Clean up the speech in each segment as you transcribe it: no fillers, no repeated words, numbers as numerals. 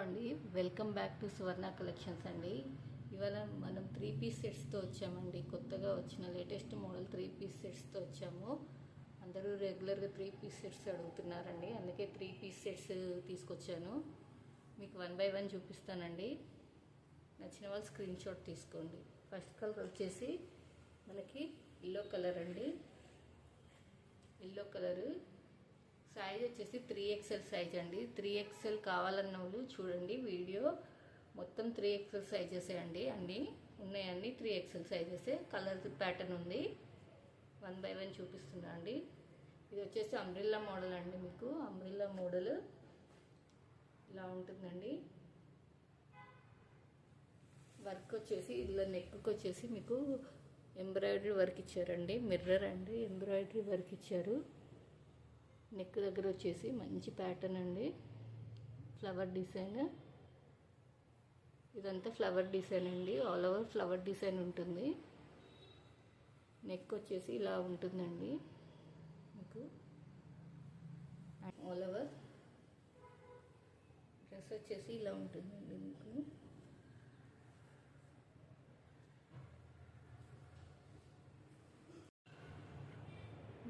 అండి, welcome back to Suvarna collections అండి. ఇవాళ మనం 3 పీస్ సెట్స్తో వచ్చామండి. కొత్తగా వచ్చిన లేటెస్ట్ మోడల్ 3 పీస్ సెట్స్తో వచ్చాము. అందరూ రెగ్యులర్గా 3 పీస్ సెట్స్ అడుగుతున్నారండి, అందుకే 3 పీస్ సెట్స్ తీసుకొచ్చాను. మీకు 1 బై 1 చూపిస్తానండి. నచ్చిన వాళ్ళు స్క్రీన్ షాట్ తీసుకోండి. ఫస్ట్ కలర్ వచ్చేసి మనకి ఎల్లో కలర్ అండి. ఎల్లో కలరు సైజ్ వచ్చేసి 3XL సైజ్ అండి. 3XL కావాలన్న వాళ్ళు చూడండి వీడియో, మొత్తం 3XL సైజెసే అండి. అన్నీ ఉన్నాయండి 3XL సైజెసే. కలర్ ప్యాటర్న్ ఉంది. 1 బై 1 చూపిస్తున్నా అండి. ఇది వచ్చేసి అంబ్రిల్లా మోడల్ అండి. మీకు అంబ్రిల్లా మోడల్ ఇలా ఉంటుందండి. వర్క్ వచ్చేసి ఇలా నెక్కి వచ్చేసి మీకు ఎంబ్రాయిడరీ వర్క్ ఇచ్చారండి. మిర్రర్ అండి, ఎంబ్రాయిడరీ వర్క్ ఇచ్చారు. నెక్ దగ్గర వచ్చేసి మంచి ప్యాటర్న్ అండి, ఫ్లవర్ డిజైన్. ఇదంతా ఫ్లవర్ డిజైన్ అండి, ఆల్ ఓవర్ ఫ్లవర్ డిజైన్ ఉంటుంది. నెక్ వచ్చేసి ఇలా ఉంటుందండి మీకు. ఆల్ ఓవర్ డ్రెస్ వచ్చేసి ఇలా ఉంటుందండి మీకు.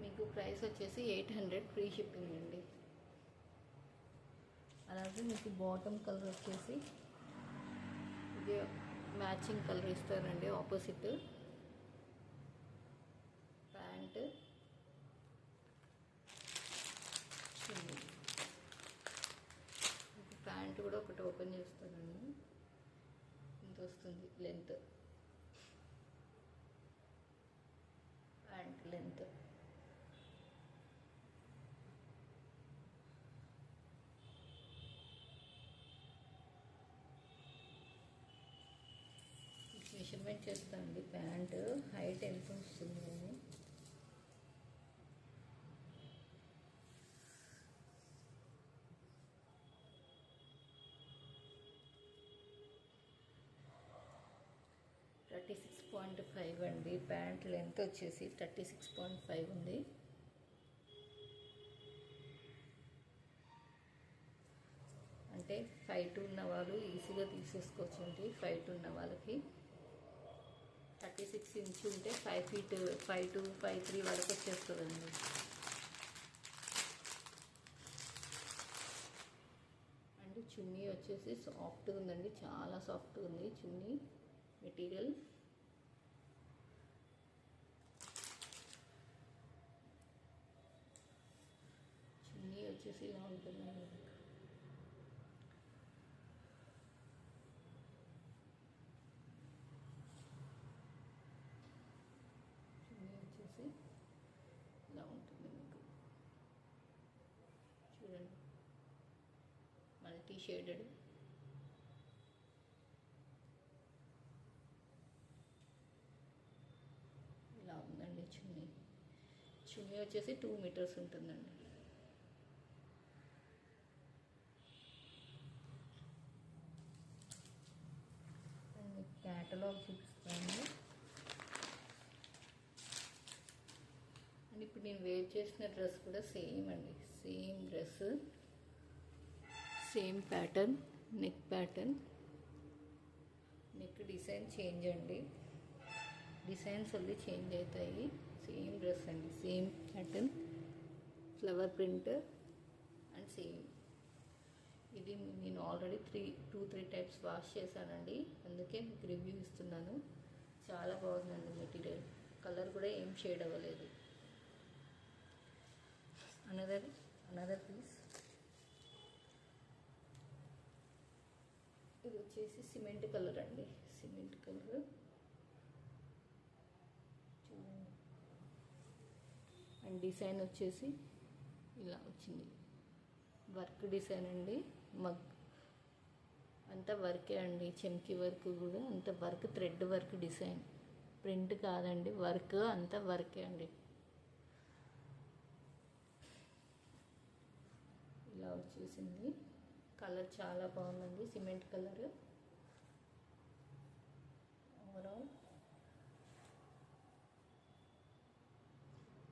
మీకు ప్రైస్ వచ్చేసి 800 ఫ్రీ షిప్పింగ్ అండి. అలాగే మీకు బాటమ్ కలర్ వచ్చేసి ఇది మ్యాచింగ్ కలర్ ఇస్తారండి, ఆపోజిట్ ప్యాంట్. ప్యాంట్ కూడా ఒకటి ఓపెన్ చేస్తానండి. ఇంత వస్తుంది లెంత్, ప్యాంట్ లెంత్. మెజర్మెంట్ చేస్తానండి. ప్యాంట్ హైట్ ఎంత వస్తుంది అని. థర్టీ 36.5 అండి. ప్యాంట్ లెంత్ వచ్చేసి 36.5 ఉంది. అంటే 5'2" ఉన్న వాళ్ళు ఈజీగా తీసేసుకోవచ్చు అండి. 5'2" ఉన్న వాళ్ళకి 36 ఇంచ్ ఉంటే 5 ఫీట్ 5'2", 5'3" వరకు వచ్చేస్తుందండి. అండ్ చున్నీ వచ్చేసి సాఫ్ట్గా ఉందండి, చాలా సాఫ్ట్గా ఉంది చున్నీ మెటీరియల్. చున్నీ వచ్చేసి ఇలా ఉంటుందండి. వచ్చేసి ఇలా ఉంటుంది మీకు. చూడండి, మల్టీ షేడెడ్. ఇలా ఉందండి చున్నీ. చున్నీ వచ్చేసి 2 మీటర్స్ ఉంటుందండి. అండ్ మీకు క్యాటలాగ్ చూపిస్తాను. అండ్ ఇప్పుడు నేను వేర్ చేసిన డ్రెస్ కూడా సేమ్ అండి, same dress, same pattern. Neck pattern, neck design change అండి. డిజైన్స్ అన్నీ చేంజ్ అవుతాయి. సేమ్ డ్రెస్ అండి, same pattern, flower print and same. ఇది నేను ఆల్రెడీ 2-3 టైప్స్ వాష్ చేశానండి, అందుకే మీకు రివ్యూ ఇస్తున్నాను. చాలా బాగుందండి మెటీరియల్. కలర్ కూడా ఏం షేడ్ అవ్వలేదు. Another piece. ఇది వచ్చేసి సిమెంట్ కలర్ అండి, సిమెంట్ కలర్ చూడండి. అండ్ డిజైన్ వచ్చేసి ఇలా వచ్చింది, వర్క్ డిజైన్ అండి. మగ్ అంతా వర్కే అండి, చెమ్కి వర్క్ కూడా అంత work, thread work design, print కాదండి, వర్క్ అంతా వర్కే అండి. ఇలా వచ్చేసింది. కలర్ చాలా బాగుందండి, సిమెంట్ కలర్. ఓవరాల్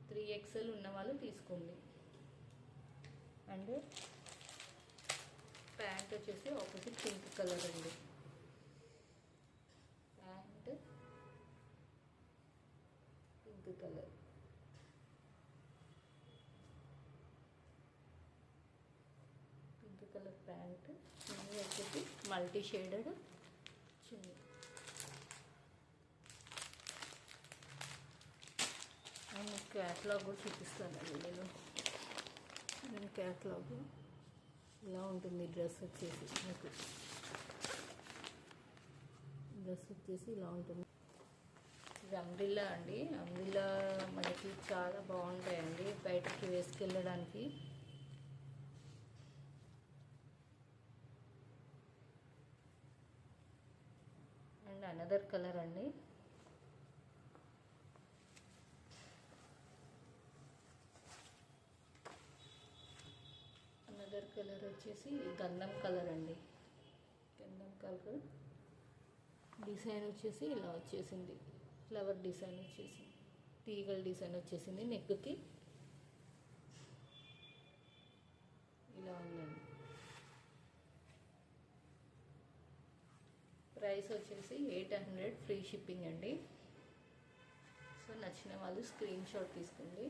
3XL ఉన్న వాళ్ళు తీసుకోండి. అండ్ ప్యాంట్ వచ్చేసి ఆపోజిట్ పింక్ కలర్ అండి. Pant pink colour, pink colour pant. Chunni వచ్చేసి multi shaded chunni. And catalogue కూడా చూపిస్తానండి నేను క్యాట్లాగ్ ఇలా ఉంటుంది. డ్రెస్ వచ్చేసి మీకు డ్రెస్ వచ్చేసి ఇలా ఉంటుంది. ఇది అంబ్రిల్లా అండి. అంబ్రిల్లా మనకి చాలా బాగుంటాయండి బయటకి వేసుకెళ్ళడానికి. అండ్ అనదర్ కలర్ అండి. అనదర్ కలర్ వచ్చేసి గంధం కలర్ అండి. గంధం కలర్ డిజైన్ వచ్చేసి ఇలా వచ్చేసింది. ఫ్లవర్ డిజైన్ వచ్చేసింది, తీగల డిజైన్ వచ్చేసింది. నెక్కి ఇలా ఉందండి. ప్రైస్ వచ్చేసి 800 ఫ్రీ షిప్పింగ్ అండి. సో నచ్చిన వాళ్ళు స్క్రీన్ షాట్ తీసుకోండి.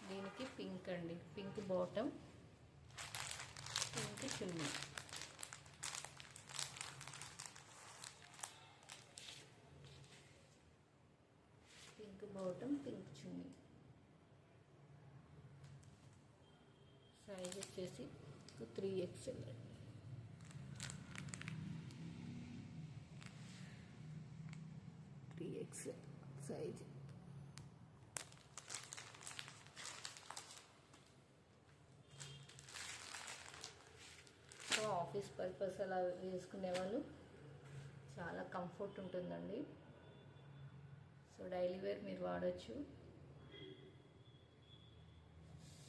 దీనికి పింక్ అండి, పింక్ బాటమ్, పింక్ చున్నీ. పింక్ బాటమ్, పింక్ చున్నీ. సైజ్ వచ్చేసి 3XL అండి. సైజ్. సో ఆఫీస్ పర్పస్ అలా వేసుకునే వాళ్ళు చాలా కంఫర్ట్ ఉంటుందండి. సో డైలీ వేర్ మీరు వాడచ్చు.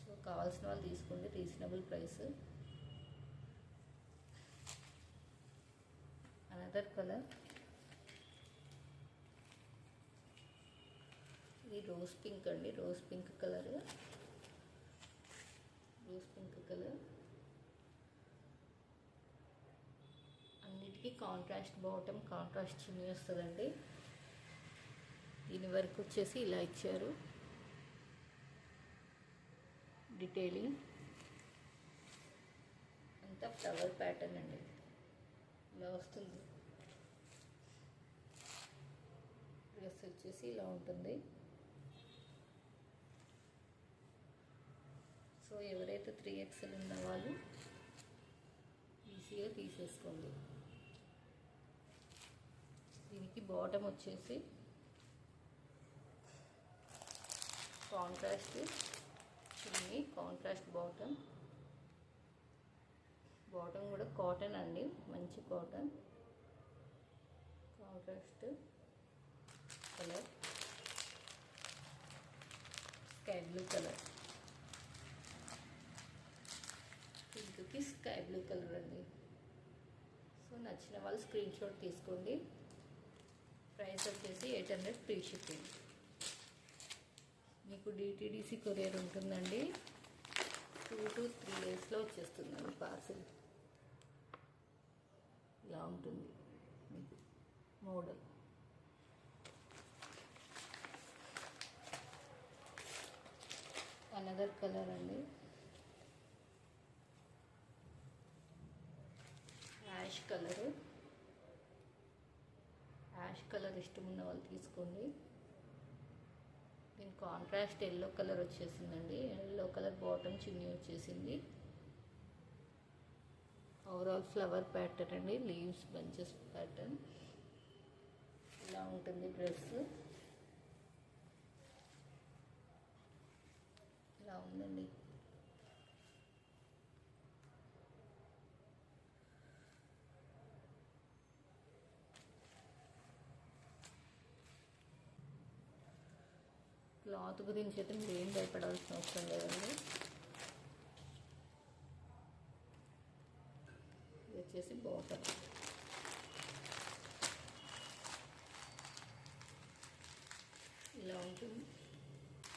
సో కావాల్సిన వాళ్ళు తీసుకోండి, రీజనబుల్ ప్రైస్. అనదర్ కలర్, ఇది రోజ్ పింక్ అండి. Rose pink colour, rose pink colour. అన్నిటికీ కాంట్రాస్ట్ బాటమ్, కాంట్రాస్ట్ చున్నీ వస్తుందండి. దీని వరకు వచ్చేసి ఇలా ఇచ్చారు డీటెయిలింగ్ అంతా ఫ్లవర్ ప్యాటర్న్ అండి. ఇలా వస్తుంది. డ్రెస్ వచ్చేసి ఇలా ఉంటుంది. సో ఎవరైతే 3XL ఉన్న వాళ్ళు ఈజీగా తీసేసుకోండి. దీనికి బాటమ్ వచ్చేసి contrast chunni, contrast bottom. Bottom కూడా కాటన్ అండి, మంచి cotton. Contrast colour, sky blue colour. పింక్కి స్కై బ్లూ కలర్ అండి. సో నచ్చిన వాళ్ళు స్క్రీన్ షాట్ తీసుకోండి. ప్రైస్ వచ్చేసి 800 ఫ్రీ షిప్పింగ్. మీకు DTDC కొరియర్ ఉంటుందండి. 2 to 3 డేస్లో వచ్చేస్తుందండి పార్సిల్. ఇలా ఉంటుంది మీకు మోడల్. అనదర్ కలర్ అండి, యాష్ కలర్. యాష్ కలర్ ఇష్టం ఉన్న వాళ్ళు తీసుకోండి. దీని కాంట్రాస్ట్ ఎల్లో కలర్ వచ్చేసిందండి. ఎల్లో కలర్ బాటమ్, చున్నీ వచ్చేసింది. ఓవరాల్ ఫ్లవర్ ప్యాటర్న్ అండి, లీవ్స్ బంచెస్ ప్యాటర్న్. ఇలా ఉంటుంది డ్రెస్. ఇలా ఉందండి. క్లాత్ గురించి అయితే మీరు ఏం భయపడాల్సిన అవసరం లేదండి. ఇది వచ్చేసి బాటమ్. ఇలా ఉంటుంది.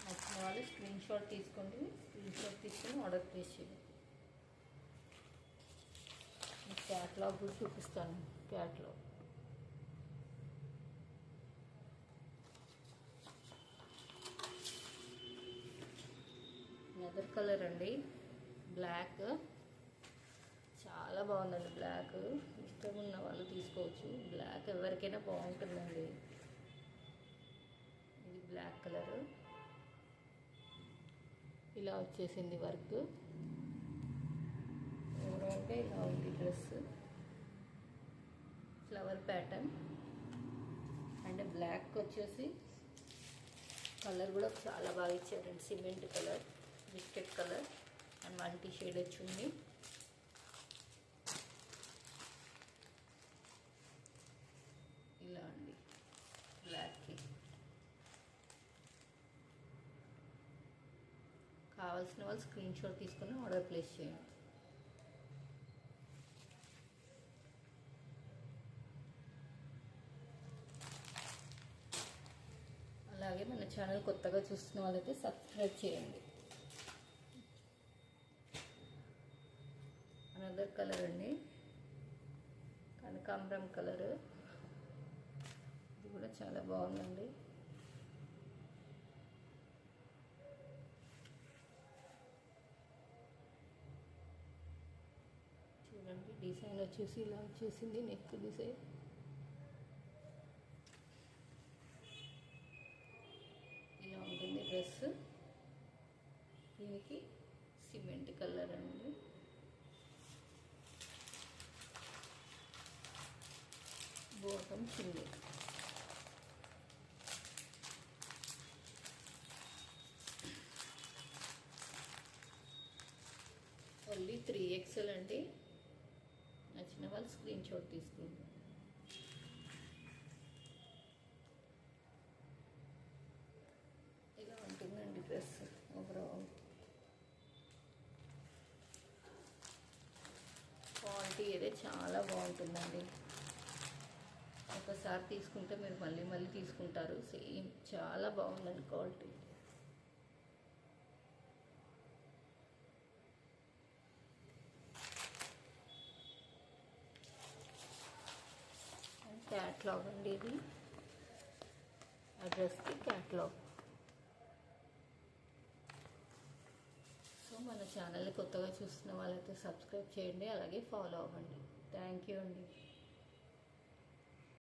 నచ్చిన వాళ్ళు స్క్రీన్ షాట్ తీసుకోండి, స్క్రీన్ షాట్ తీసుకొని ఆర్డర్ ప్లేస్ చేయండి. క్యాట్లాగ్ కూడా చూపిస్తాను. క్యాట్లాగ్ అదర్ కలర్ అండి, బ్లాక్. చాలా బాగుందండి బ్లాక్. ఇష్టం ఉన్న వాళ్ళు తీసుకోవచ్చు. బ్లాక్ ఎవరికైనా బాగుంటుందండి. ఇది బ్లాక్ కలర్. ఇలా వచ్చేసింది వర్క్. ఓవరాల్గా ఇలా ఉంది dress. Flower pattern and black వచ్చేసి కలర్ కూడా చాలా బాగా ఇచ్చారండి. Cement colour, biscuit colour and multi shade వచ్చింది. ఇలా అండి బ్లాక్కి. కావాల్సిన వాళ్ళు స్క్రీన్ షాట్ తీసుకొని ఆర్డర్ ప్లేస్ చేయండి. అలాగే మన ఛానల్ కొత్తగా చూస్తున్న వాళ్ళైతే సబ్స్క్రైబ్ చేయండి. అనదర్ కలర్ అండి, కనకాంబరం కలర్. ఇది కూడా చాలా బాగుందండి. చూడండి డిజైన్ వచ్చేసి ఇలా వచ్చేసింది. నెక్ డిజైన్ ఇలా ఉంటుంది డ్రెస్. దీనికి సిమెంట్ కలర్ అండి. బాటమ్ కింది. ఓన్లీ 3XL అండి. నచ్చిన వాళ్ళు స్క్రీన్ షాట్ తీసుకుంటారు. ఇలా ఉంటుందండి డ్రెస్ ఓవరాల్. క్వాలిటీ అయితే చాలా బాగుంటుందండి. ఒకసారి తీసుకుంటే మీరు మళ్ళీ మళ్ళీ తీసుకుంటారు. సేమ్ చాలా బాగుందండి క్వాలిటీ. క్యాట్లాగ్ అండి ఇది. అడ్రస్కి క్యాట్లాగ్. సో మన ఛానల్ని కొత్తగా చూస్తున్న వాళ్ళైతే సబ్స్క్రైబ్ చేయండి, అలాగే ఫాలో అవ్వండి. థ్యాంక్ యూ అండి.